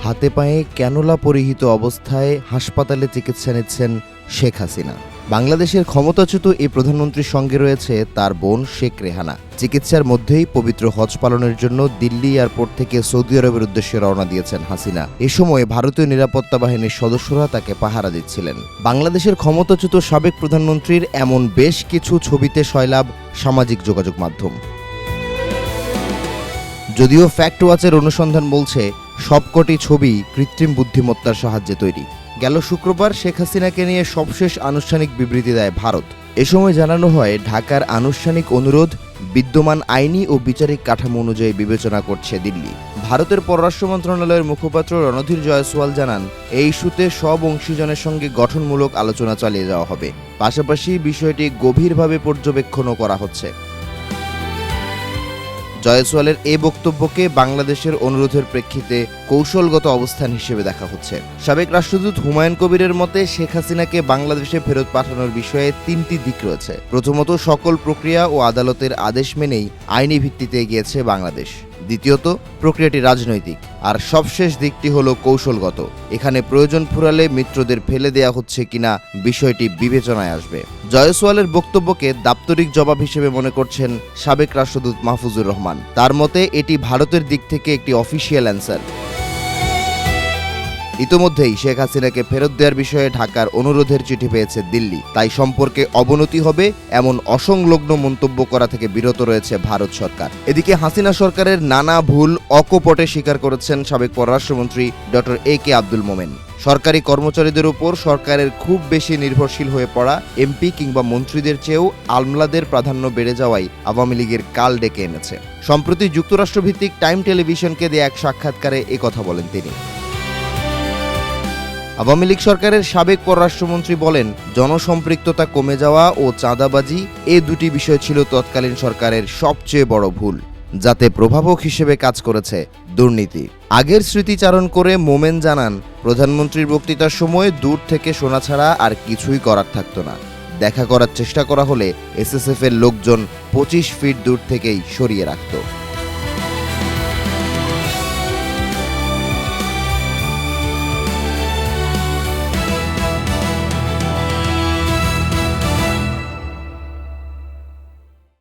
হাতে পায়ে ক্যানোলা পরিহিত অবস্থায় হাসপাতালে চিকিৎসা নিচ্ছেন শেখ হাসিনা। বাংলাদেশের ক্ষমতাচ্যুত এই প্রধানমন্ত্রীর সঙ্গে রয়েছে তার বোন শেখ রেহানা। চিকিৎসার মধ্যেই পবিত্র হজ পালনের জন্য দিল্লি এয়ারপোর্ট থেকে সৌদি আরবের উদ্দেশ্যে রওনা দিয়েছেন হাসিনা। এ সময় ভারতীয় নিরাপত্তা বাহিনীর সদস্যরা তাকে পাহারা দিচ্ছিলেন। বাংলাদেশের ক্ষমতাচ্যুত সাবেক প্রধানমন্ত্রীর এমন বেশ কিছু ছবিতে সয়লাব সামাজিক যোগাযোগ মাধ্যম। যদিও ফ্যাক্ট ওয়াচের অনুসন্ধান বলছে সবকটি ছবি কৃত্রিম বুদ্ধিমত্তার সাহায্যে তৈরি। গেল শুক্রবার শেখ হাসিনাকে নিয়ে সবশেষ আনুষ্ঠানিক বিবৃতি দেয় ভারত। এ সময় জানানো হয়, ঢাকার আনুষ্ঠানিক অনুরোধ বিদ্যমান আইনি ও বিচারিক কাঠামো অনুযায়ী বিবেচনা করছে দিল্লি। ভারতের পররাষ্ট্র মন্ত্রণালয়ের মুখপাত্র রণধীর জয়সওয়াল জানান, এই ইস্যুতে সব অংশীজনের সঙ্গে গঠনমূলক আলোচনা চালিয়ে যাওয়া হবে। পাশাপাশি বিষয়টি গভীরভাবে পর্যবেক্ষণও করা হচ্ছে। জয়সওয়ালের এ বক্তব্যকে বাংলাদেশের অনুরোধের প্রেক্ষিতে কৌশলগত অবস্থান হিসেবে দেখা হচ্ছে। সাবেক রাষ্ট্রদূত হুমায়ুন কবিরের মতে, শেখ হাসিনাকে বাংলাদেশে ফেরত পাঠানোর বিষয়ে তিনটি দিক রয়েছে। প্রথমত, সকল প্রক্রিয়া ও আদালতের আদেশ মেনেই আইনি ভিত্তিতে এগিয়েছে বাংলাদেশ। দ্বিতীয়ত, প্রক্রিয়াটি রাজনৈতিক। আর সবশেষ দিকটি হলো কৌশলগত। এখানে প্রয়োজন ফুরালে মিত্রদের ফেলে দেয়া হচ্ছে কিনা বিষয়টি বিবেচনায় আসবে। জয়সওয়ালের বক্তব্যকে দাপ্তরিক জবাব হিসেবে মনে করছেন সাবেক রাষ্ট্রদূত মাহফুজুর রহমান। তার মতে, এটি ভারতের দিক থেকে একটি অফিসিয়াল অ্যান্সার। ইতোমধ্যেই শেখ হাসিনাকে ফেরত দেওয়ার বিষয়ে ঢাকার অনুরোধের চিঠি পেয়েছে দিল্লি। তাই সম্পর্কে অবনতি হবে এমন অসংলগ্ন মন্তব্য করা থেকে বিরত রয়েছে ভারত সরকার। এদিকে হাসিনা সরকারের নানা ভুল অকপটে স্বীকার করেছেন সাবেক পররাষ্ট্রমন্ত্রী ডক্টর AK আব্দুল মোমেন। সরকারি কর্মচারীদের উপর সরকারের খুব বেশি নির্ভরশীল হয়ে পড়া এমপি কিংবা মন্ত্রীদের চেয়েও আমলাদের প্রাধান্য বেড়ে যাওয়াই আওয়ামী লীগের কাল ডেকে এনেছে। সম্প্রতি যুক্তরাষ্ট্রভিত্তিক টাইম টেলিভিশনকে দেয়া এক সাক্ষাৎকারে একথা বলেন তিনি। আওয়ামী লীগ সরকারের সাবেক পররাষ্ট্রমন্ত্রী বলেন, জনসম্পৃক্ততা কমে যাওয়া ও চাঁদাবাজি এ দুটি বিষয় ছিল তৎকালীন সরকারের সবচেয়ে বড় ভুল, যাতে প্রভাবক হিসেবে কাজ করেছে দুর্নীতি। আগের স্মৃতিচারণ করে মোমেন জানান, প্রধানমন্ত্রীর বক্তৃতার সময় দূর থেকে শোনা ছাড়া আর কিছুই করার থাকতো না। দেখা করার চেষ্টা করা হলে SSF এর লোকজন 25 ফিট দূর থেকেই সরিয়ে রাখত।